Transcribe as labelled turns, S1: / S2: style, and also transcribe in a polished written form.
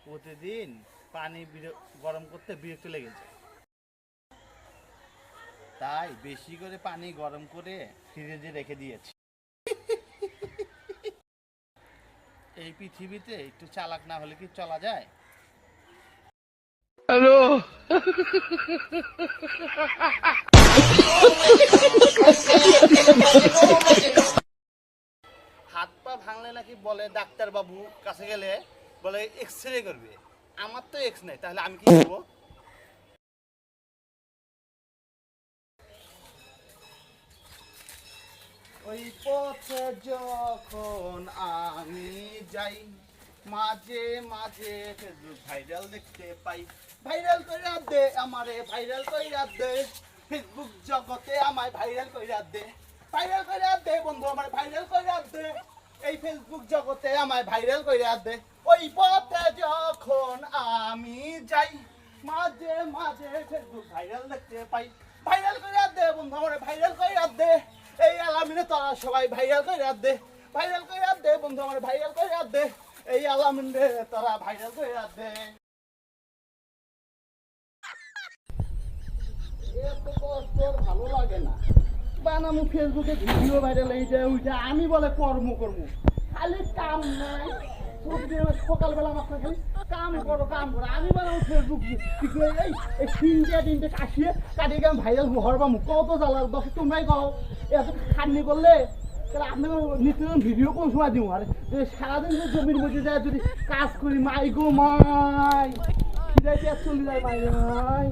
S1: প্রতিদিন পানি গরম করতে বিরক্ত লেগে যায়, তাই বেশি করে পানি গরম করে ফ্রিজে রেখে দিয়েছি। এই পৃথিবীতে একটু চালাক না হলে কি চলা যায়? হ্যালো। হাত পা ভাঙলে নাকি বলে ডাক্তার বাবু কাছে গেলে বলে এক্স-রে করবে। আমার তো এক্স নাই, তাহলে আমি কি করবো? ওই পথে যখন আমি যাই, মাঝে মাঝে ফেসবুক ভাইরাল দেখতে পাই। ভাইরাল কইরা দে আমারে, ভাইরাল কইরা দে, ফেসবুক জগতে আমায় ভাইরাল কইরা দে। ভাইরাল কইরা দে বন্ধু, আমার ভাইরাল কইরা দে, এই ফেসবুক জগতে আমায় ভাইরাল কইরা দে। ওই পথে যখন আমি যাই, মাঝে মাঝে ফেসবুক ভাইরাল দেখতে পাই। ভাইরাল কইরা দে বন্ধু, আমারে ভাইরাল কইরা দে, এই আলামিনে তোরা সবাই ভাইরাল কইরা দে। ভাইরাল কইরা দে বন্ধু, আমারে ভাইরাল কইরা দে, এই আলামিনে তোরা ভাইরাল কইরা দে। এত কষ্ট ভালো লাগে না, বানামু ফেসবুকে ভিডিও ভাইরাল এইটা ওইটা, আমি বলে কর্ম খালি কাম নাই। সকালবেলা আমার খালি কাম করো, আমি বানাবো ফেসবুক। এই তিনটে কাশিয়ে কাটিয়ে গেলাম ভাইরাল হরবা মুখ কত জ্বালার দশ তোমরাই কও। এত খাটনি করলে তাহলে আপনাকে নিত্যদিন ভিডিও কোন সময় দিব? আর সারাদিন যদি জমির মধ্যে যায় যদি কাজ করি, মাই গো মাই খিদাইতে চলে যায় মাই মাই।